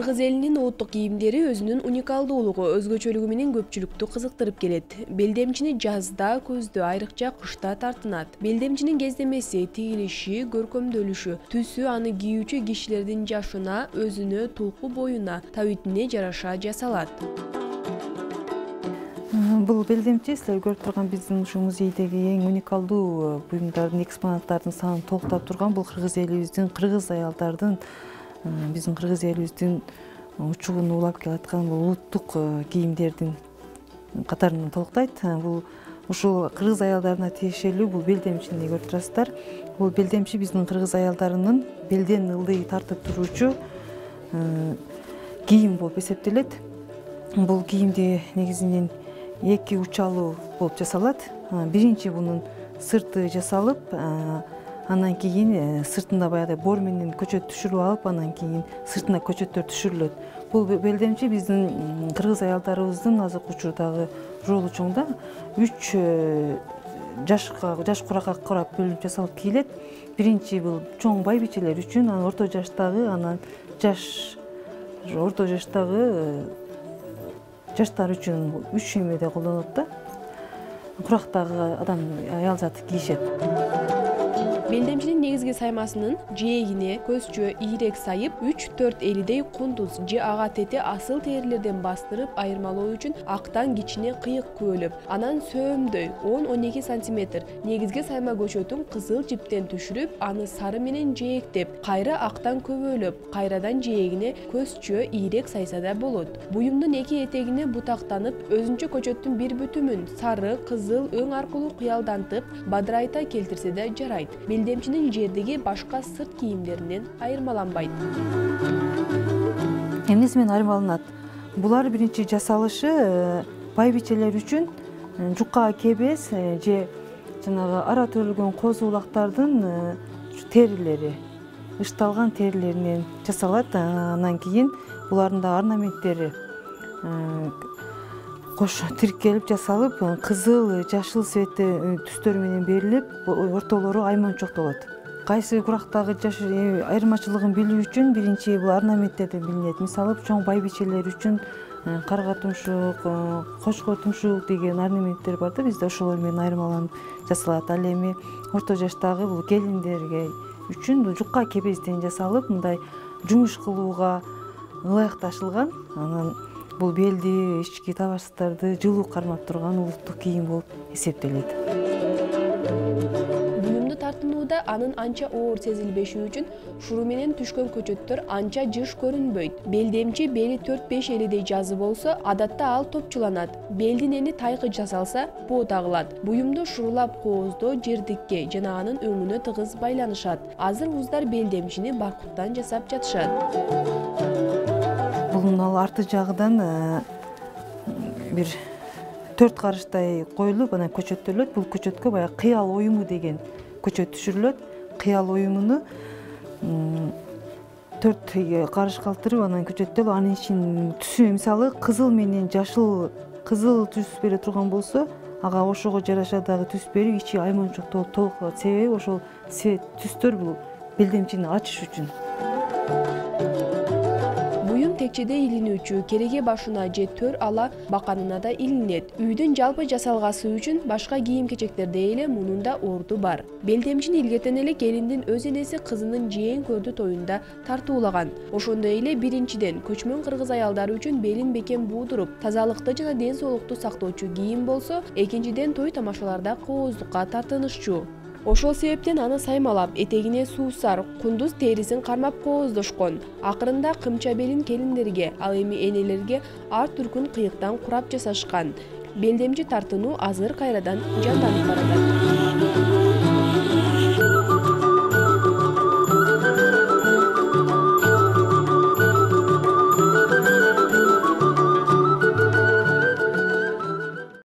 Кыргыз элинин улуттук кийимдери өзүнүн уникалдуулугу, өзгөчөлүгү менен көпчүлүктү кызыктырып келет. Белдемчини жазда, көздө, айрыкча кышта тартынат. Белдемчинин кездемеси, тигилиши, көркөмдөлүшү, түсү аны кийүүчү кишилердин жашына, өзүнө, тулку боюна, табитине жараша жасалат. Бул белдемчи силер көрүп турган биздин ушу музейдеги эң уникалдуу буюмдардын, экспонаттардын санын толуктап турган бул кыргыз элибиздин, кыргыз аялдардын, биздин кыргыз элибиздин учугун улап келаткан бул улуттук кийимдердин катарын толуктайт. Бул ушул кыргыз аялдарына тиешелүү бул белдемчини көрүп турасыздар. Бул белдемчи биздин кыргыз аялдарынын белден ылдый тартып туруучу кийим болуп эсептелет. Бул кийимди негизинен эки учалуу болуп жасалат. Биринчи бунун сырты жасалып, анан кийин сыртында баягыдай бор менен көчөт түшүрүп алып, анан кийин сыртына көчөттөр түшүрүлөт. Бул белдемчи биздин кыргыз аялдарыбыздын азыркы учурдагы ролу чоң да. 3 жаш куракка карап бөлүнүп жасалып кийилет. Биринчи бул чоң байбичелер үчүн, анан орто жаштагы, анан орто жаштагы жаштар үчүн 3 эмеде колдонулат да. Курактагы адам аял заты кийишет. Белдемчинин негизги саймасынын жээгине көзчө ийрек сайып 3-4 элидей кундуз же ага тети асыл терилерден бастырып айырмалоо үчүн актан кичине кыйык көөлөп, анан сөөмдөй 10-12 сантиметр негизги сайма көчөтүн кызыл жиптен түшүрүп, аны сары менен жээктеп, кайра актан көбөлөп, кайрадан жээгине көзчө ийрек сайса да болот. Буюмдун эки этегине бутактанып, өзүнчө көчөттүн бир бүтүмүн сары, кызыл өң аркылуу кыялдантып, бадырайта келтирсе да жарайт. Белдемчинин жердеги башка сырт кийимдеринен айырмаланбайт. Эмнеси менен айырмаланат? Булар биринчи жасалышы байбичелер үчүн жука кебес же жанагы ара төрөлгөн козу улактардын терилери, ышталган терилеринен жасалат. Анан кийин булардын да орнаменттери кош тиркелип жасалып, кызыл, жашыл цветти түстөр менен берилип, ортолору айманчоктолот. Кайсы курактагы айырмачылыгын билүү үчүн биринчи бул орнаменттерден билинет. Мисалы, чоң байбичелер үчүн карга тумшук, кочко тумшук деген орнаменттер бар да, бизде ошолор менен айырмаланып жасалат. Ал эми орто жаштагы бул келиндерге үчүн бул жука кебезден жасалып, мындай жумуш кылууга ылайыкташылган. Анан бул белди, ички табачтарды жылуу кармап турган улуттук кийим болуп эсептелет. Буюмду тартынууда анын анча оор сезилбеши үчүн шуру менен түшкөн көчөттөр анча жыш көрүнбөйт. Белдемчи бели 4-5 элидей жазы болсо, адатта ал топчуланат. Белдин эни тайкы жасалса, боо тагылат. Буюмду шурулап кооздоо, жердикке жана анын өңүнө тыгыз байланышат. Азыр уздар белдемчини баркуттан жасап жатышат. Бунун арты жагыдан бир 4 карыштай коюлуп, анан көчөттөлөт. Бул көчөткө баягы кыял оюму деген көчөт түшүрүлөт. Кыял оюмуну 4 карыш калтырып, анан көчөттөлүп, анын ичин түсү мисалы кызыл менен жашыл, кызыл түс бере турган болсо, ага ошого жараша дагы түс берип, ичи айманчоктолуп толукталат. Себеби ошол цвет түстөр бул белдемчини ачыш үчүн. Буюм текчеде илинүүчү, кереге башына же төр ала баканына да илинет. Үйдүн жалпы жасалгасы үчүн башка кийим-кечектердей эле мунун да орду бар. Белдемчини илгертен эле келиндин өз энеси кызынын жээн көрдү тоюнда тартуулаган. Ошондой эле биринчиден көчмөн кыргыз аялдары үчүн белин бекем буудуруп, тазалыкты жана ден соолукту сактоочу кийим болсо, экинчиден той тамашаларда кооздукка тартынышчу. Ошол себептен аны саймалап, этегине суусар, кундуз терисин кармап кооздошкон. Акырында кымча белин келиндерге, ал эми энелерге ар түркүн кыйыктан курап жасашкан. Белдемчи тартынуу азыр кайрадан жанданып баратат.